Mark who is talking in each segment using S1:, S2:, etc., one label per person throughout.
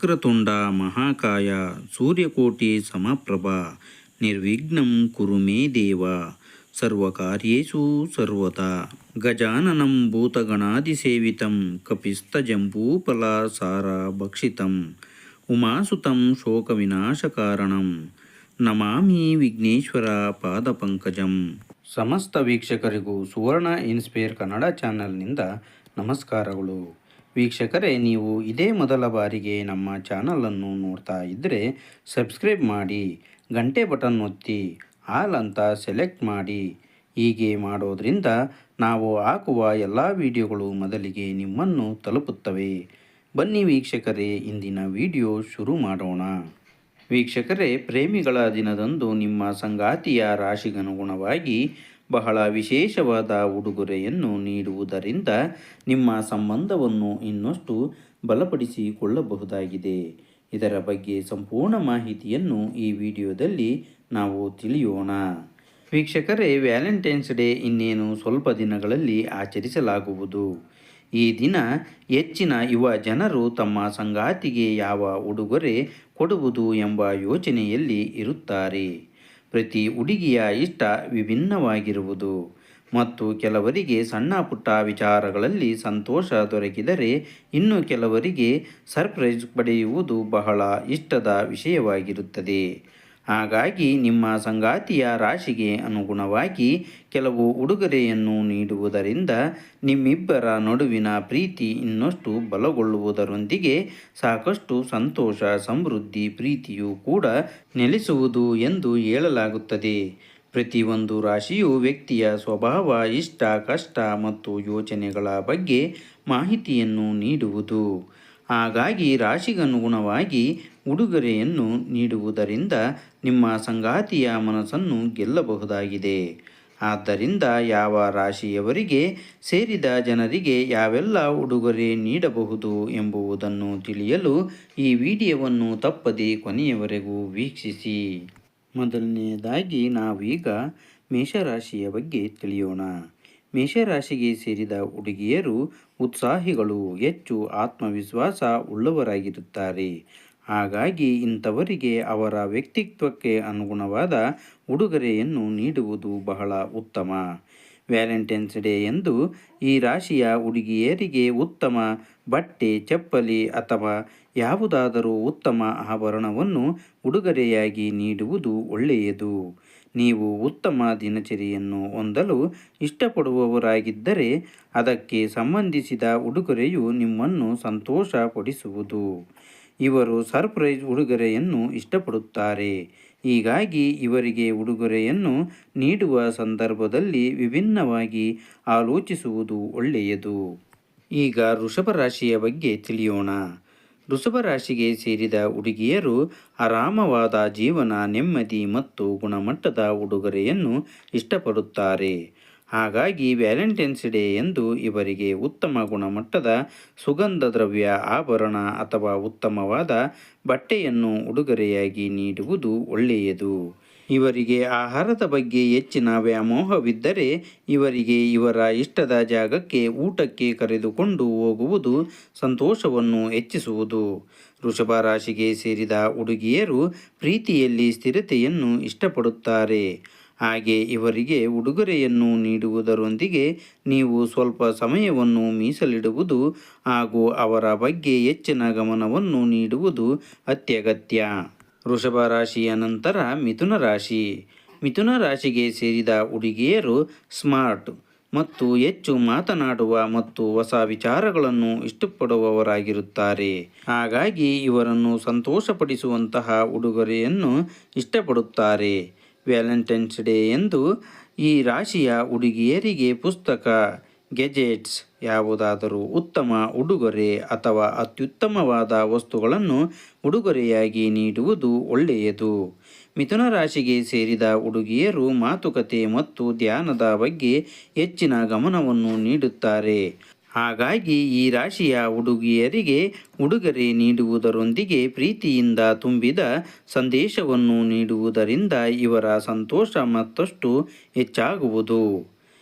S1: ವಕ್ರತುಂಡ ಮಹಾಕಾಯ ಸೂರ್ಯಕೋಟಿ ಸಮಪ್ರಭ ನಿರ್ವಿಘ್ನಂ ಕುರು ಮೇ ದೇವ ಸರ್ವಕಾರ್ಯೇಷು ಸರ್ವತಾ ಗಜಾನನಂ ಭೂತಗಣಾದಿಸೇವಿತಂ ಕಪಿಸ್ತಜಂಬೂಫಲಸಾರ ಭಕ್ಷಿತಂ ಉಮಾಸುತಂ ಶೋಕವಿನಾಶಕಾರಣಂ ನಮಾಮಿ ವಿಘ್ನೇಶ್ವರ ಪಾದಪಂಕಜಂ. ಸಮಸ್ತ ವೀಕ್ಷಕರಿಗೂ ಸುವರ್ಣ ಇನ್ಸ್ಪೈರ್ ಕನ್ನಡ ಚಾನಲ್ನಿಂದ ನಮಸ್ಕಾರಗಳು. ವೀಕ್ಷಕರೇ, ನೀವು ಇದೇ ಮೊದಲ ಬಾರಿಗೆ ನಮ್ಮ ಚಾನಲನ್ನು ನೋಡ್ತಾ ಇದ್ದರೆ ಸಬ್ಸ್ಕ್ರೈಬ್ ಮಾಡಿ, ಗಂಟೆ ಬಟನ್ ಒತ್ತಿ ಆಲ್ ಅಂತ ಸೆಲೆಕ್ಟ್ ಮಾಡಿ. ಹೀಗೆ ಮಾಡೋದ್ರಿಂದ ನಾವು ಹಾಕುವ ಎಲ್ಲ ವಿಡಿಯೋಗಳು ಮೊದಲಿಗೆ ನಿಮ್ಮನ್ನು ತಲುಪುತ್ತವೆ. ಬನ್ನಿ ವೀಕ್ಷಕರೇ, ಇಂದಿನ ವಿಡಿಯೋ ಶುರು ಮಾಡೋಣ. ವೀಕ್ಷಕರೇ, ಪ್ರೇಮಿಗಳ ದಿನದಂದು ನಿಮ್ಮ ಸಂಗಾತಿಯ ರಾಶಿಗನುಗುಣವಾಗಿ ಬಹಳ ವಿಶೇಷವಾದ ಉಡುಗೊರೆಯನ್ನು ನೀಡುವುದರಿಂದ ನಿಮ್ಮ ಸಂಬಂಧವನ್ನು ಇನ್ನಷ್ಟು ಬಲಪಡಿಸಿಕೊಳ್ಳಬಹುದಾಗಿದೆ. ಇದರ ಬಗ್ಗೆ ಸಂಪೂರ್ಣ ಮಾಹಿತಿಯನ್ನು ಈ ವಿಡಿಯೋದಲ್ಲಿ ನಾವು ತಿಳಿಯೋಣ. ವೀಕ್ಷಕರೇ, ವ್ಯಾಲೆಂಟೈನ್ಸ್ ಡೇ ಇನ್ನೇನು ಸ್ವಲ್ಪ ದಿನಗಳಲ್ಲಿ ಆಚರಿಸಲಾಗುವುದು. ಈ ದಿನ ಹೆಚ್ಚಿನ ಯುವ ಜನರು ತಮ್ಮ ಸಂಗಾತಿಗೆ ಯಾವ ಉಡುಗೊರೆ ಕೊಡುವುದು ಎಂಬ ಯೋಚನೆಯಲ್ಲಿ ಇರುತ್ತಾರೆ. ಪ್ರತಿ ಹುಡುಗಿಯ ಇಷ್ಟ ವಿಭಿನ್ನವಾಗಿರುವುದು ಮತ್ತು ಕೆಲವರಿಗೆ ಸಣ್ಣ ಪುಟ್ಟ ವಿಚಾರಗಳಲ್ಲಿ ಸಂತೋಷ ದೊರಕಿದರೆ ಇನ್ನು ಕೆಲವರಿಗೆ ಸರ್ಪ್ರೈಸ್ ಪಡೆಯುವುದು ಬಹಳ ಇಷ್ಟದ ವಿಷಯವಾಗಿರುತ್ತದೆ. ಹಾಗಾಗಿ ನಿಮ್ಮ ಸಂಗಾತಿಯ ರಾಶಿಗೆ ಅನುಗುಣವಾಗಿ ಕೆಲವು ಉಡುಗೊರೆಯನ್ನು ನೀಡುವುದರಿಂದ ನಿಮ್ಮಿಬ್ಬರ ನಡುವಿನ ಪ್ರೀತಿ ಇನ್ನಷ್ಟು ಬಲಗೊಳ್ಳುವುದರೊಂದಿಗೆ ಸಾಕಷ್ಟು ಸಂತೋಷ, ಸಮೃದ್ಧಿ, ಪ್ರೀತಿಯೂ ಕೂಡ ನೆಲೆಸುವುದು ಎಂದು ಹೇಳಲಾಗುತ್ತದೆ. ಪ್ರತಿಯೊಂದು ರಾಶಿಯು ವ್ಯಕ್ತಿಯ ಸ್ವಭಾವ, ಇಷ್ಟ, ಕಷ್ಟ ಮತ್ತು ಯೋಚನೆಗಳ ಬಗ್ಗೆ ಮಾಹಿತಿಯನ್ನು ನೀಡುವುದು. ಹಾಗಾಗಿ ರಾಶಿಗನುಗುಣವಾಗಿ ಉಡುಗೊರೆಯನ್ನು ನೀಡುವುದರಿಂದ ನಿಮ್ಮ ಸಂಗಾತಿಯ ಮನಸ್ಸನ್ನು ಗೆಲ್ಲಬಹುದಾಗಿದೆ. ಆದ್ದರಿಂದ ಯಾವ ರಾಶಿಯವರಿಗೆ ಸೇರಿದ ಜನರಿಗೆ ಯಾವೆಲ್ಲ ಉಡುಗೊರೆ ನೀಡಬಹುದು ಎಂಬುದನ್ನು ತಿಳಿಯಲು ಈ ವಿಡಿಯೋವನ್ನು ತಪ್ಪದೆ ಕೊನೆಯವರೆಗೂ ವೀಕ್ಷಿಸಿ. ಮೊದಲನೆಯದಾಗಿ ನಾವೀಗ ಮೇಷರಾಶಿಯ ಬಗ್ಗೆ ತಿಳಿಯೋಣ. ಮೇಷರಾಶಿಗೆ ಸೇರಿದ ಹುಡುಗಿಯರು ಉತ್ಸಾಹಿಗಳು, ಹೆಚ್ಚು ಆತ್ಮವಿಶ್ವಾಸ ಉಳ್ಳವರಾಗಿರುತ್ತಾರೆ. ಹಾಗಾಗಿ ಇಂಥವರಿಗೆ ಅವರ ವ್ಯಕ್ತಿತ್ವಕ್ಕೆ ಅನುಗುಣವಾದ ಉಡುಗೊರೆಯನ್ನು ನೀಡುವುದು ಬಹಳ ಉತ್ತಮ. ವ್ಯಾಲೆಂಟೈನ್ಸ್ ಡೇ ಎಂದು ಈ ರಾಶಿಯ ಹುಡುಗಿಯರಿಗೆ ಉತ್ತಮ ಬಟ್ಟೆ, ಚಪ್ಪಲಿ ಅಥವಾ ಯಾವುದಾದರೂ ಉತ್ತಮ ಆಭರಣವನ್ನು ಉಡುಗೊರೆಯಾಗಿ ನೀಡುವುದು ಒಳ್ಳೆಯದು. ನೀವು ಉತ್ತಮ ದಿನಚರಿಯನ್ನು ಹೊಂದಲು ಇಷ್ಟಪಡುವವರಾಗಿದ್ದರೆ ಅದಕ್ಕೆ ಸಂಬಂಧಿಸಿದ ಉಡುಗೊರೆಯು ನಿಮ್ಮನ್ನು ಸಂತೋಷಪಡಿಸುವುದು. ಇವರು ಸರ್ಪ್ರೈಸ್ ಉಡುಗೊರೆಯನ್ನು ಇಷ್ಟಪಡುತ್ತಾರೆ. ಹೀಗಾಗಿ ಇವರಿಗೆ ಉಡುಗೊರೆಯನ್ನು ನೀಡುವ ಸಂದರ್ಭದಲ್ಲಿ ವಿಭಿನ್ನವಾಗಿ ಆಲೋಚಿಸುವುದು ಒಳ್ಳೆಯದು. ಈಗ ವೃಷಭ ರಾಶಿಯ ಬಗ್ಗೆ ತಿಳಿಯೋಣ. ವೃಷಭ ರಾಶಿಗೆ ಸೇರಿದ ಹುಡುಗಿಯರು ಆರಾಮವಾದ ಜೀವನ, ನೆಮ್ಮದಿ ಮತ್ತು ಗುಣಮಟ್ಟದ ಉಡುಗೊರೆಯನ್ನು ಇಷ್ಟಪಡುತ್ತಾರೆ. ಹಾಗಾಗಿ ವ್ಯಾಲೆಂಟೈನ್ಸ್ ಡೇ ಎಂದು ಇವರಿಗೆ ಉತ್ತಮ ಗುಣಮಟ್ಟದ ಸುಗಂಧ ದ್ರವ್ಯ, ಆಭರಣ ಅಥವಾ ಉತ್ತಮವಾದ ಬಟ್ಟೆಯನ್ನು ಉಡುಗೊರೆಯಾಗಿ ನೀಡುವುದು ಒಳ್ಳೆಯದು. ಇವರಿಗೆ ಆಹಾರದ ಬಗ್ಗೆ ಹೆಚ್ಚಿನ ವ್ಯಾಮೋಹವಿದ್ದರೆ ಇವರಿಗೆ ಇವರ ಇಷ್ಟದ ಜಾಗಕ್ಕೆ ಊಟಕ್ಕೆ ಕರೆದುಕೊಂಡು ಹೋಗುವುದು ಸಂತೋಷವನ್ನು ಹೆಚ್ಚಿಸುವುದು. ವೃಷಭ ರಾಶಿಗೆ ಸೇರಿದ ಹುಡುಗಿಯರು ಪ್ರೀತಿಯಲ್ಲಿ ಸ್ಥಿರತೆಯನ್ನು ಇಷ್ಟಪಡುತ್ತಾರೆ. ಹಾಗೆ ಇವರಿಗೆ ಉಡುಗೊರೆಯನ್ನು ನೀಡುವುದರೊಂದಿಗೆ ನೀವು ಸ್ವಲ್ಪ ಸಮಯವನ್ನು ಮೀಸಲಿಡುವುದು ಹಾಗೂ ಅವರ ಬಗ್ಗೆ ಹೆಚ್ಚಿನ ಗಮನವನ್ನು ನೀಡುವುದು ಅತ್ಯಗತ್ಯ. ವೃಷಭ ರಾಶಿಯ ನಂತರ ಮಿಥುನ ರಾಶಿ. ಮಿಥುನ ರಾಶಿಗೆ ಸೇರಿದ ಹುಡುಗಿಯರು ಸ್ಮಾರ್ಟ್ ಮತ್ತು ಹೆಚ್ಚು ಮಾತನಾಡುವ ಮತ್ತು ಹೊಸ ವಿಚಾರಗಳನ್ನು ಇಷ್ಟಪಡುವವರಾಗಿರುತ್ತಾರೆ. ಹಾಗಾಗಿ ಇವರನ್ನು ಸಂತೋಷಪಡಿಸುವಂತಹ ಉಡುಗೊರೆಯನ್ನು ಇಷ್ಟಪಡುತ್ತಾರೆ. ವ್ಯಾಲೆಂಟೈನ್ಸ್ ಡೇ ಎಂದು ಈ ರಾಶಿಯ ಹುಡುಗಿಯರಿಗೆ ಪುಸ್ತಕ, ಗೆಜೆಟ್ಸ್, ಯಾವುದಾದರೂ ಉತ್ತಮ ಉಡುಗೊರೆ ಅಥವಾ ಅತ್ಯುತ್ತಮವಾದ ವಸ್ತುಗಳನ್ನು ಉಡುಗೊರೆಯಾಗಿ ನೀಡುವುದು ಒಳ್ಳೆಯದು. ಮಿಥುನ ರಾಶಿಗೆ ಸೇರಿದ ಹುಡುಗಿಯರು ಮಾತುಕತೆ ಮತ್ತು ಧ್ಯಾನದ ಬಗ್ಗೆ ಹೆಚ್ಚಿನ ಗಮನವನ್ನು ನೀಡುತ್ತಾರೆ. ಹಾಗಾಗಿ ಈ ರಾಶಿಯ ಹುಡುಗಿಯರಿಗೆ ಉಡುಗೊರೆ ನೀಡುವುದರೊಂದಿಗೆ ಪ್ರೀತಿಯಿಂದ ತುಂಬಿದ ಸಂದೇಶವನ್ನು ನೀಡುವುದರಿಂದ ಇವರ ಸಂತೋಷ ಮತ್ತಷ್ಟು ಹೆಚ್ಚಾಗುವುದು.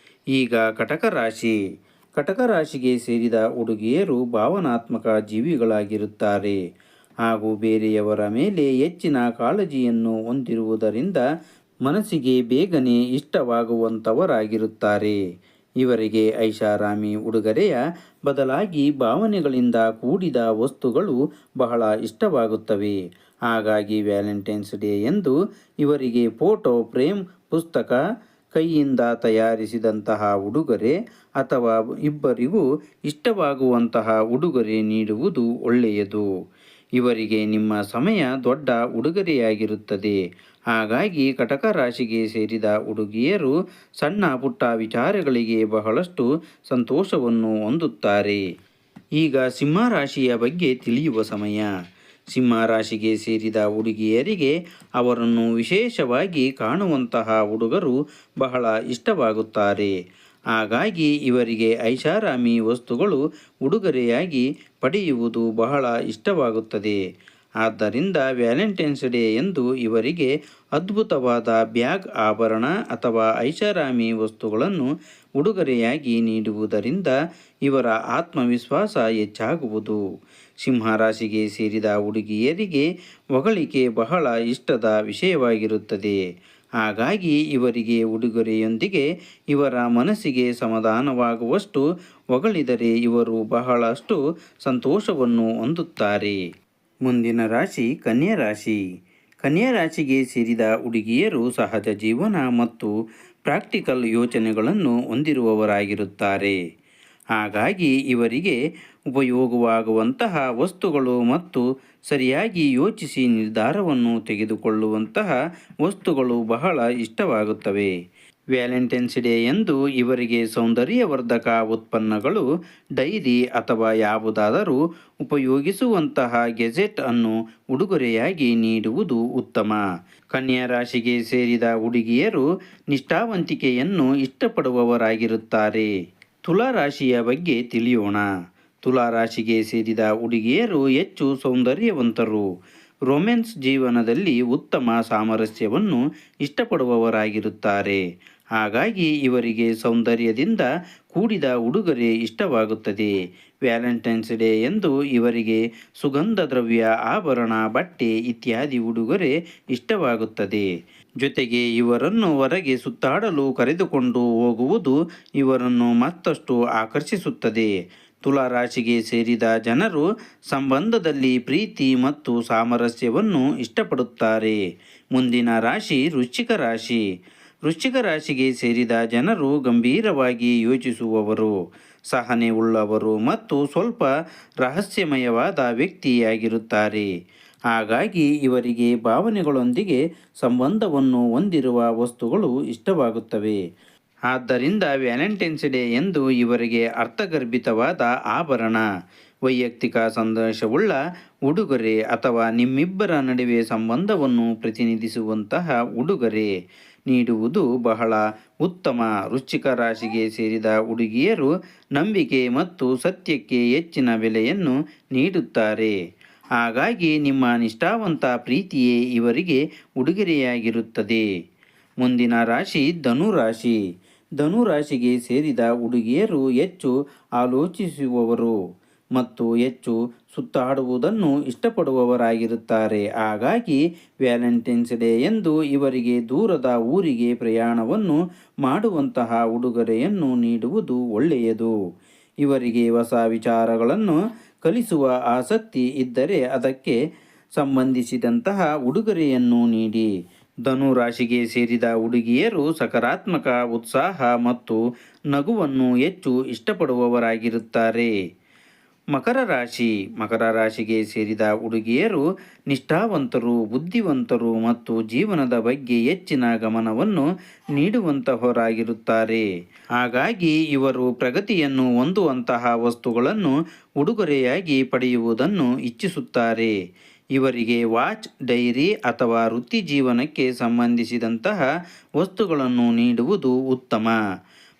S1: ಈಗ ಕಟಕ ರಾಶಿ. ಕಟಕ ರಾಶಿಗೆ ಸೇರಿದ ಹುಡುಗಿಯರು ಭಾವನಾತ್ಮಕ ಜೀವಿಗಳಾಗಿರುತ್ತಾರೆ. ಹಾಗೂ ಬೇರೆಯವರ ಮೇಲೆ ಹೆಚ್ಚಿನ ಕಾಳಜಿಯನ್ನು ಹೊಂದಿರುವುದರಿಂದ ಮನಸ್ಸಿಗೆ ಬೇಗನೆ ಇಷ್ಟವಾಗುವಂಥವರಾಗಿರುತ್ತಾರೆ. ಇವರಿಗೆ ಐಷಾರಾಮಿ ಉಡುಗೊರೆಯ ಬದಲಾಗಿ ಭಾವನೆಗಳಿಂದ ಕೂಡಿದ ವಸ್ತುಗಳು ಬಹಳ ಇಷ್ಟವಾಗುತ್ತವೆ. ಹಾಗಾಗಿ ವ್ಯಾಲೆಂಟೈನ್ಸ್ ಡೇ ಎಂದು ಇವರಿಗೆ ಫೋಟೋ ಫ್ರೇಮ್, ಪುಸ್ತಕ, ಕೈಯಿಂದ ತಯಾರಿಸಿದಂತಹ ಉಡುಗೊರೆ ಅಥವಾ ಇಬ್ಬರಿಗೂ ಇಷ್ಟವಾಗುವಂತಹ ಉಡುಗೊರೆ ನೀಡುವುದು ಒಳ್ಳೆಯದು. ಇವರಿಗೆ ನಿಮ್ಮ ಸಮಯ ದೊಡ್ಡ ಉಡುಗೊರೆಯಾಗಿರುತ್ತದೆ. ಹಾಗಾಗಿ ಕಟಕ ರಾಶಿಗೆ ಸೇರಿದ ಹುಡುಗಿಯರು ಸಣ್ಣ ಪುಟ್ಟ ವಿಚಾರಗಳಿಗೆ ಬಹಳಷ್ಟು ಸಂತೋಷವನ್ನು ಹೊಂದುತ್ತಾರೆ. ಈಗ ಸಿಂಹ ರಾಶಿಯ ಬಗ್ಗೆ ತಿಳಿಯುವ ಸಮಯ. ಸಿಂಹ ರಾಶಿಗೆ ಸೇರಿದ ಹುಡುಗಿಯರಿಗೆ ಅವರನ್ನು ವಿಶೇಷವಾಗಿ ಕಾಣುವಂತಹ ಹುಡುಗರು ಬಹಳ ಇಷ್ಟವಾಗುತ್ತಾರೆ. ಹಾಗಾಗಿ ಇವರಿಗೆ ಐಷಾರಾಮಿ ವಸ್ತುಗಳು ಉಡುಗೊರೆಯಾಗಿ ಪಡೆಯುವುದು ಬಹಳ ಇಷ್ಟವಾಗುತ್ತದೆ. ಆದ್ದರಿಂದ ವ್ಯಾಲೆಂಟೈನ್ಸ್ ಡೇ ಎಂದು ಇವರಿಗೆ ಅದ್ಭುತವಾದ ಬ್ಯಾಗ್, ಆಭರಣ ಅಥವಾ ಐಷಾರಾಮಿ ವಸ್ತುಗಳನ್ನು ಉಡುಗೊರೆಯಾಗಿ ನೀಡುವುದರಿಂದ ಇವರ ಆತ್ಮವಿಶ್ವಾಸ ಹೆಚ್ಚಾಗುವುದು. ಸಿಂಹ ರಾಶಿಗೆ ಸೇರಿದ ಹುಡುಗಿಯರಿಗೆ ಹೊಗಳಿಕೆ ಬಹಳ ಇಷ್ಟದ ವಿಷಯವಾಗಿರುತ್ತದೆ. ಹಾಗಾಗಿ ಇವರಿಗೆ ಉಡುಗೊರೆಯೊಂದಿಗೆ ಇವರ ಮನಸ್ಸಿಗೆ ಸಮಾಧಾನವಾಗುವಷ್ಟು ಹೊಗಳಿದರೆ ಇವರು ಬಹಳಷ್ಟು ಸಂತೋಷವನ್ನು ಹೊಂದುತ್ತಾರೆ. ಮುಂದಿನ ರಾಶಿ ಕನ್ಯಾ ರಾಶಿ. ಕನ್ಯಾ ರಾಶಿಗೆ ಸೇರಿದ ಹುಡುಗಿಯರು ಸಹಜ ಜೀವನ ಮತ್ತು ಪ್ರಾಕ್ಟಿಕಲ್ ಯೋಚನೆಗಳನ್ನು ಹೊಂದಿರುವವರಾಗಿರುತ್ತಾರೆ. ಹಾಗಾಗಿ ಇವರಿಗೆ ಉಪಯೋಗವಾಗುವಂತಹ ವಸ್ತುಗಳು ಮತ್ತು ಸರಿಯಾಗಿ ಯೋಚಿಸಿ ನಿರ್ಧಾರವನ್ನು ತೆಗೆದುಕೊಳ್ಳುವಂತಹ ವಸ್ತುಗಳು ಬಹಳ ಇಷ್ಟವಾಗುತ್ತವೆ. ವ್ಯಾಲೆಂಟೈನ್ಸ್ ಡೇ ಎಂದು ಇವರಿಗೆ ಸೌಂದರ್ಯವರ್ಧಕ ಉತ್ಪನ್ನಗಳು, ಡೈರಿ ಅಥವಾ ಯಾವುದಾದರೂ ಉಪಯೋಗಿಸುವಂತಹ ಗೆಜೆಟ್ ಅನ್ನು ಉಡುಗೊರೆಯಾಗಿ ನೀಡುವುದು ಉತ್ತಮ. ಕನ್ಯಾ ರಾಶಿಗೆ ಸೇರಿದ ಹುಡುಗಿಯರು ನಿಷ್ಠಾವಂತಿಕೆಯನ್ನು ಇಷ್ಟಪಡುವವರಾಗಿರುತ್ತಾರೆ. ತುಲಾ ರಾಶಿಯ ಬಗ್ಗೆ ತಿಳಿಯೋಣ. ತುಲಾ ರಾಶಿಗೆ ಸೇರಿದ ಹುಡುಗಿಯರು ಹೆಚ್ಚು ಸೌಂದರ್ಯವಂತರು. ರೊಮ್ಯಾನ್ಸ್ ಜೀವನದಲ್ಲಿ ಉತ್ತಮ ಸಾಮರಸ್ಯವನ್ನು ಇಷ್ಟಪಡುವವರಾಗಿರುತ್ತಾರೆ. ಹಾಗಾಗಿ ಇವರಿಗೆ ಸೌಂದರ್ಯದಿಂದ ಕೂಡಿದ ಉಡುಗೊರೆ ಇಷ್ಟವಾಗುತ್ತದೆ. ವ್ಯಾಲೆಂಟೈನ್ಸ್ ಡೇ ಎಂದು ಇವರಿಗೆ ಸುಗಂಧ ದ್ರವ್ಯ, ಆಭರಣ, ಬಟ್ಟೆ ಇತ್ಯಾದಿ ಉಡುಗೊರೆ ಇಷ್ಟವಾಗುತ್ತದೆ. ಜೊತೆಗೆ ಇವರನ್ನು ಹೊರಗೆ ಸುತ್ತಾಡಲು ಕರೆದುಕೊಂಡು ಹೋಗುವುದು ಇವರನ್ನು ಮತ್ತಷ್ಟು ಆಕರ್ಷಿಸುತ್ತದೆ. ತುಲಾ ರಾಶಿಗೆ ಸೇರಿದ ಜನರು ಸಂಬಂಧದಲ್ಲಿ ಪ್ರೀತಿ ಮತ್ತು ಸಾಮರಸ್ಯವನ್ನು ಇಷ್ಟಪಡುತ್ತಾರೆ. ಮುಂದಿನ ರಾಶಿ ವೃಶ್ಚಿಕ ರಾಶಿ. ವೃಶ್ಚಿಕ ರಾಶಿಗೆ ಸೇರಿದ ಜನರು ಗಂಭೀರವಾಗಿ ಯೋಚಿಸುವವರು, ಸಹನೆ ಉಳ್ಳವರು ಮತ್ತು ಸ್ವಲ್ಪ ರಹಸ್ಯಮಯವಾದ ವ್ಯಕ್ತಿಯಾಗಿರುತ್ತಾರೆ. ಹಾಗಾಗಿ ಇವರಿಗೆ ಭಾವನೆಗಳೊಂದಿಗೆ ಸಂಬಂಧವನ್ನು ಹೊಂದಿರುವ ವಸ್ತುಗಳು ಇಷ್ಟವಾಗುತ್ತವೆ. ಆದ್ದರಿಂದ ವ್ಯಾಲೆಂಟೈನ್ಸ್ ಡೇ ಎಂದು ಇವರಿಗೆ ಅರ್ಥಗರ್ಭಿತವಾದ ಆಭರಣ, ವೈಯಕ್ತಿಕ ಸಂದೇಶವುಳ್ಳ ಉಡುಗೊರೆ ಅಥವಾ ನಿಮ್ಮಿಬ್ಬರ ನಡುವೆ ಸಂಬಂಧವನ್ನು ಪ್ರತಿನಿಧಿಸುವಂತಹ ಉಡುಗೊರೆ ನೀಡುವುದು ಬಹಳ ಉತ್ತಮ. ವೃಶ್ಚಿಕ ರಾಶಿಗೆ ಸೇರಿದ ಹುಡುಗಿಯರು ನಂಬಿಕೆ ಮತ್ತು ಸತ್ಯಕ್ಕೆ ಹೆಚ್ಚಿನ ಬೆಲೆಯನ್ನು ನೀಡುತ್ತಾರೆ. ಹಾಗಾಗಿ ನಿಮ್ಮ ನಿಷ್ಠಾವಂತ ಪ್ರೀತಿಯೇ ಇವರಿಗೆ ಉಡುಗೊರೆಯಾಗಿರುತ್ತದೆ. ಮುಂದಿನ ರಾಶಿ ಧನು ರಾಶಿ. ಧನು ರಾಶಿಗೆ ಸೇರಿದ ಹುಡುಗಿಯರು ಹೆಚ್ಚು ಆಲೋಚಿಸುವವರು ಮತ್ತು ಹೆಚ್ಚು ಸುತ್ತಾಡುವುದನ್ನು ಇಷ್ಟಪಡುವವರಾಗಿರುತ್ತಾರೆ. ಹಾಗಾಗಿ ವ್ಯಾಲೆಂಟೈನ್ಸ್ ಡೇ ಎಂದು ಇವರಿಗೆ ದೂರದ ಊರಿಗೆ ಪ್ರಯಾಣವನ್ನು ಮಾಡುವಂತಹ ಉಡುಗೊರೆಯನ್ನು ನೀಡುವುದು ಒಳ್ಳೆಯದು. ಇವರಿಗೆ ಹೊಸ ವಿಚಾರಗಳನ್ನು ಕಲಿಸುವ ಆಸಕ್ತಿ ಇದ್ದರೆ ಅದಕ್ಕೆ ಸಂಬಂಧಿಸಿದಂತಹ ಉಡುಗೊರೆಯನ್ನು ನೀಡಿ. ಧನು ರಾಶಿಗೆ ಸೇರಿದ ಹುಡುಗಿಯರು ಸಕಾರಾತ್ಮಕ, ಉತ್ಸಾಹ ಮತ್ತು ನಗುವನ್ನು ಹೆಚ್ಚು ಇಷ್ಟಪಡುವವರಾಗಿರುತ್ತಾರೆ. ಮಕರ ರಾಶಿ. ಮಕರ ರಾಶಿಗೆ ಸೇರಿದ ಹುಡುಗಿಯರು ನಿಷ್ಠಾವಂತರು, ಬುದ್ಧಿವಂತರು ಮತ್ತು ಜೀವನದ ಬಗ್ಗೆ ಹೆಚ್ಚಿನ ಗಮನವನ್ನು ನೀಡುವಂತಹವರಾಗಿರುತ್ತಾರೆ. ಹಾಗಾಗಿ ಇವರು ಪ್ರಗತಿಯನ್ನು ಹೊಂದುವಂತಹ ವಸ್ತುಗಳನ್ನು ಉಡುಗೊರೆಯಾಗಿ ಪಡೆಯುವುದನ್ನು ಇಚ್ಛಿಸುತ್ತಾರೆ. ಇವರಿಗೆ ವಾಚ್, ಡೈರಿ ಅಥವಾ ವೃತ್ತಿ ಜೀವನಕ್ಕೆ ಸಂಬಂಧಿಸಿದಂತಹ ವಸ್ತುಗಳನ್ನು ನೀಡುವುದು ಉತ್ತಮ.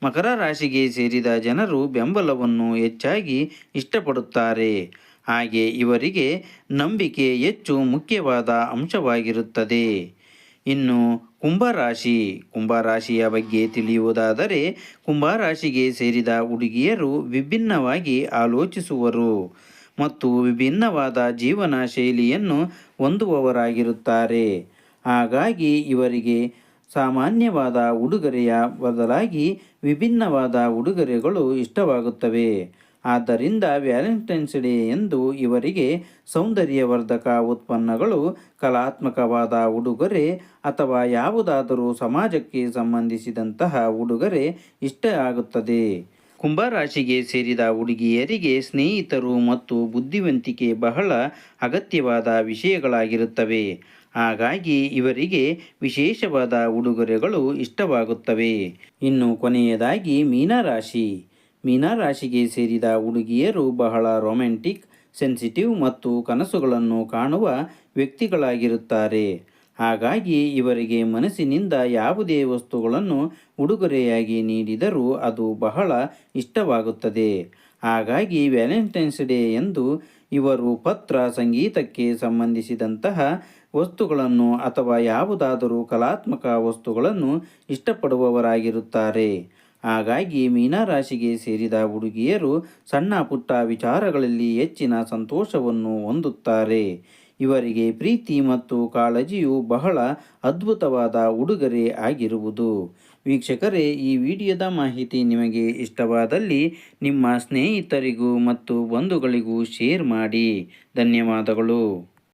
S1: ಮಕರ ರಾಶಿಗೆ ಸೇರಿದ ಜನರು ಬೆಂಬಲವನ್ನು ಹೆಚ್ಚಾಗಿ ಇಷ್ಟಪಡುತ್ತಾರೆ. ಹಾಗೆ ಇವರಿಗೆ ನಂಬಿಕೆ ಹೆಚ್ಚು ಮುಖ್ಯವಾದ ಅಂಶವಾಗಿರುತ್ತದೆ. ಇನ್ನು ಕುಂಭರಾಶಿ. ಕುಂಭರಾಶಿಯ ಬಗ್ಗೆ ತಿಳಿಯುವುದಾದರೆ ಕುಂಭರಾಶಿಗೆ ಸೇರಿದ ಹುಡುಗಿಯರು ವಿಭಿನ್ನವಾಗಿ ಆಲೋಚಿಸುವರು ಮತ್ತು ವಿಭಿನ್ನವಾದ ಜೀವನ ಶೈಲಿಯನ್ನು ಹೊಂದುವವರಾಗಿರುತ್ತಾರೆ. ಹಾಗಾಗಿ ಇವರಿಗೆ ಸಾಮಾನ್ಯವಾದ ಉಡುಗೊರೆಯ ಬದಲಾಗಿ ವಿಭಿನ್ನವಾದ ಉಡುಗೊರೆಗಳು ಇಷ್ಟವಾಗುತ್ತವೆ. ಆದ್ದರಿಂದ ವ್ಯಾಲೆಂಟೈನ್ಸ್ ಡೇ ಎಂದು ಇವರಿಗೆ ಸೌಂದರ್ಯವರ್ಧಕ ಉತ್ಪನ್ನಗಳು, ಕಲಾತ್ಮಕವಾದ ಉಡುಗೊರೆ ಅಥವಾ ಯಾವುದಾದರೂ ಸಮಾಜಕ್ಕೆ ಸಂಬಂಧಿಸಿದಂತಹ ಉಡುಗೊರೆ ಇಷ್ಟ ಆಗುತ್ತದೆ. ಕುಂಭರಾಶಿಗೆ ಸೇರಿದ ಹುಡುಗಿಯರಿಗೆ ಸ್ನೇಹಿತರು ಮತ್ತು ಬುದ್ಧಿವಂತಿಕೆ ಬಹಳ ಅಗತ್ಯವಾದ ವಿಷಯಗಳಾಗಿರುತ್ತವೆ. ಹಾಗಾಗಿ ಇವರಿಗೆ ವಿಶೇಷವಾದ ಉಡುಗೊರೆಗಳು ಇಷ್ಟವಾಗುತ್ತವೆ. ಇನ್ನು ಕೊನೆಯದಾಗಿ ಮೀನರಾಶಿ. ಮೀನರಾಶಿಗೆ ಸೇರಿದ ಹುಡುಗಿಯರು ಬಹಳ ರೊಮ್ಯಾಂಟಿಕ್, ಸೆನ್ಸಿಟಿವ್ ಮತ್ತು ಕನಸುಗಳನ್ನು ಕಾಣುವ ವ್ಯಕ್ತಿಗಳಾಗಿರುತ್ತಾರೆ. ಹಾಗಾಗಿ ಇವರಿಗೆ ಮನಸ್ಸಿನಿಂದ ಯಾವುದೇ ವಸ್ತುಗಳನ್ನು ಉಡುಗೊರೆಯಾಗಿ ನೀಡಿದರೂ ಅದು ಬಹಳ ಇಷ್ಟವಾಗುತ್ತದೆ. ಹಾಗಾಗಿ ವ್ಯಾಲೆಂಟೈನ್ಸ್ ಡೇ ಎಂದು ಇವರು ಪತ್ರ, ಸಂಗೀತಕ್ಕೆ ಸಂಬಂಧಿಸಿದಂತಹ ವಸ್ತುಗಳನ್ನು ಅಥವಾ ಯಾವುದಾದರೂ ಕಲಾತ್ಮಕ ವಸ್ತುಗಳನ್ನು ಇಷ್ಟಪಡುವವರಾಗಿರುತ್ತಾರೆ. ಹಾಗಾಗಿ ಮೀನರಾಶಿಗೆ ಸೇರಿದ ಹುಡುಗಿಯರು ಸಣ್ಣ ಪುಟ್ಟ ವಿಚಾರಗಳಲ್ಲಿ ಹೆಚ್ಚಿನ ಸಂತೋಷವನ್ನು ಹೊಂದುತ್ತಾರೆ. ಇವರಿಗೆ ಪ್ರೀತಿ ಮತ್ತು ಕಾಳಜಿಯು ಬಹಳ ಅದ್ಭುತವಾದ ಉಡುಗೊರೆ ಆಗಿರುವುದು. ವೀಕ್ಷಕರೇ, ಈ ವಿಡಿಯೋದ ಮಾಹಿತಿ ನಿಮಗೆ ಇಷ್ಟವಾದಲ್ಲಿ ನಿಮ್ಮ ಸ್ನೇಹಿತರಿಗೂ ಮತ್ತು ಬಂಧುಗಳಿಗೂ ಶೇರ್ ಮಾಡಿ. ಧನ್ಯವಾದಗಳು.